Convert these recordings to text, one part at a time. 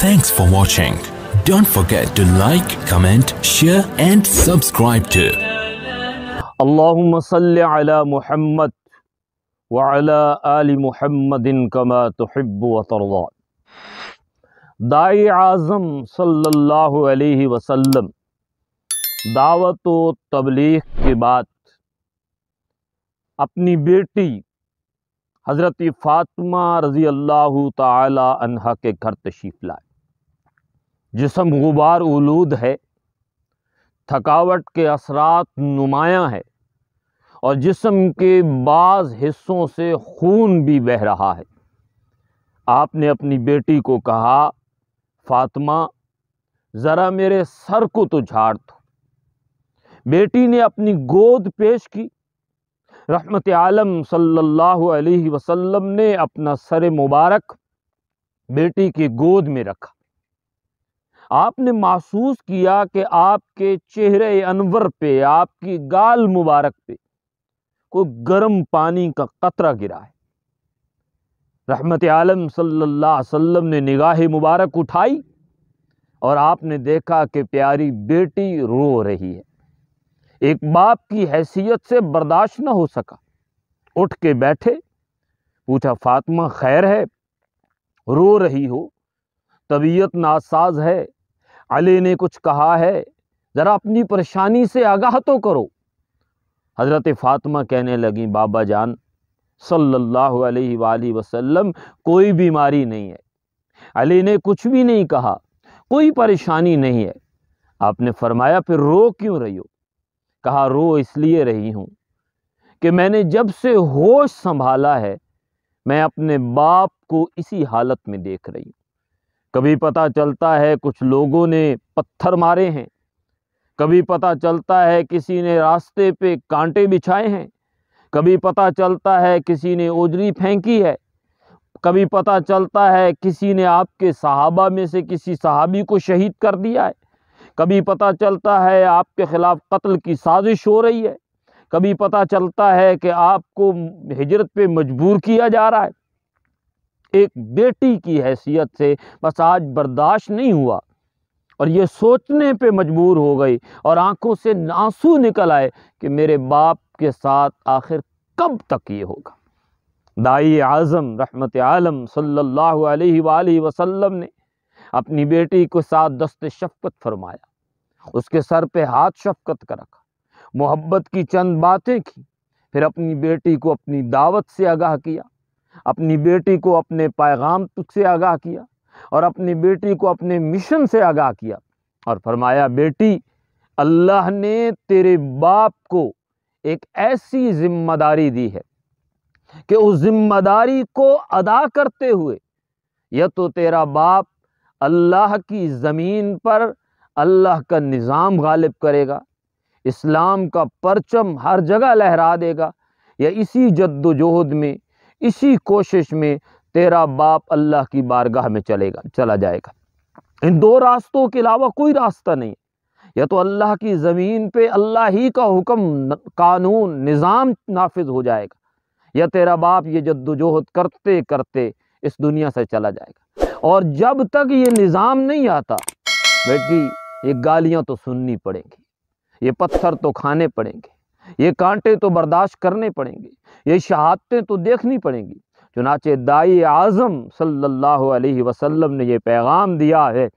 Thanks for watching. Don't forget to like, comment, share and subscribe to اللهم صل على محمد وعلى آل محمد كما تحب وترضى۔ داعی اعظم صلی اللہ علیہ وسلم دعوت و تبلیغ کے بعد اپنی بیٹی حضرت فاطمہ رضی اللہ تعالی عنہا کے گھر تشریف لائے۔ جسم غبار آلود ہے، تھکاوٹ کے اثرات نمایاں ہے اور جسم کے بعض حصوں سے خون بھی بہہ رہا ہے۔ آپ نے اپنی بیٹی کو کہا، فاطمہ ذرا میرے سر کو تو جھاڑ دو۔ بیٹی نے اپنی گود پیش کی۔ رحمت عالم صلی اللہ علیہ وسلم نے اپنا سر مبارک بیٹی کی گود میں رکھا۔ آپ نے محسوس کیا کہ آپ کے چہرے انور پہ، آپ کی گال مبارک پہ کوئی گرم پانی کا قطرہ گرا ہے۔ رحمت عالم صلی اللہ علیہ وسلم نے نگاہ مبارک اٹھائی اور آپ نے دیکھا کہ پیاری بیٹی رو رہی ہے۔ ایک باپ کی حیثیت سے برداشت نہ ہو سکا، اٹھ کے بیٹھے، پوچھا، فاطمہ خیر ہے؟ رو رہی ہو؟ طبیعت ناساز ہے؟ علی نے کچھ کہا ہے؟ ذرا اپنی پریشانی سے آگاہ تو کرو۔ حضرت فاطمہ کہنے لگیں، بابا جان صلی اللہ علیہ وآلہ وسلم کوئی بیماری نہیں ہے، علی نے کچھ بھی نہیں کہا، کوئی پریشانی نہیں ہے۔ آپ نے فرمایا پھر رو کیوں رہی ہو؟ کہا رو اس لیے رہی ہوں کہ میں نے جب سے ہوش سنبھالا ہے میں اپنے باپ کو اسی حالت میں دیکھ رہی ہوں۔ کبھی پتہ چلتا ہے کچھ لوگوں نے پتھر مارے ہیں، کبھی پتہ چلتا ہے کسی نے راستے پہ کانٹے بچھائے ہیں، کبھی پتہ چلتا ہے کسی نے اوجری پھینکی ہے، کبھی پتہ چلتا ہے کسی نے آپ کے صحابہ میں سے کسی صحابی کو شہید کر دیا ہے، کبھی پتہ چلتا ہے آپ کے خلاف قتل کی سازش ہو رہی ہے، کبھی پتہ چلتا ہے کہ آپ کو ہجرت پہ مجبور کیا جا رہا ہے۔ ایک بیٹی کی حیثیت سے بس آج برداشت نہیں ہوا اور یہ سوچنے پہ مجبور ہو گئی اور آنکھوں سے آنسو نکل آئے کہ میرے باپ کے ساتھ آخر کب تک یہ ہوگا۔ داعی اعظم رحمت عالم صلی اللہ علیہ وآلہ وسلم نے اپنی بیٹی کو ساتھ دست شفقت فرمایا، اس کے سر پہ ہاتھ شفقت کا رکھا، محبت کی چند باتیں کی، پھر اپنی بیٹی کو اپنی دعوت سے آگاہ کیا، اپنی بیٹی کو اپنے پیغام سے آگاہ کیا اور اپنی بیٹی کو اپنے مشن سے آگاہ کیا اور فرمایا، بیٹی اللہ نے تیرے باپ کو ایک ایسی ذمہ داری دی ہے کہ اس ذمہ داری کو ادا کرتے ہوئے یا تو تیرا باپ اللہ کی زمین پر اللہ کا نظام غالب کرے گا، اسلام کا پرچم ہر جگہ لہرا دے گا، یا اسی جد و جہد میں، اسی کوشش میں تیرا باپ اللہ کی بارگاہ میں چلا جائے گا۔ ان دو راستوں کے علاوہ کوئی راستہ نہیں، یا تو اللہ کی زمین پہ اللہ ہی کا حکم، قانون، نظام نافذ ہو جائے گا، یا تیرا باپ یہ جد و جہد کرتے کرتے اس دنیا سے چلا جائے گا۔ اور جب تک یہ نظام نہیں آتا بیٹی، یہ گالیاں تو سننی پڑیں گی، یہ پتھر تو کھانے پڑیں گے، یہ کانٹے تو برداشت کرنے پڑیں گے، یہ شہادتیں تو دیکھنی پڑیں گی۔ چنانچہ داعی اعظم صلی اللہ علیہ وسلم نے یہ پیغام دیا ہے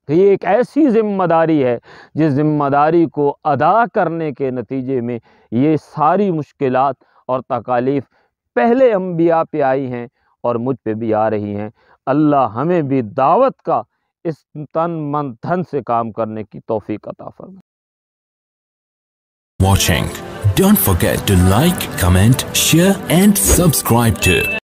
کہ یہ ایک ایسی ذمہ داری ہے جس ذمہ داری کو ادا کرنے کے نتیجے میں یہ ساری مشکلات اور تکالیف پہلے انبیاء پہ آئی ہیں اور مجھ پہ بھی آ رہی ہیں۔ اللہ ہمیں بھی دعوت کا اس تن من دھن سے کام کرنے کی توفیق عطا فرمائے۔ watching. Don't forget to like, comment, share and subscribe to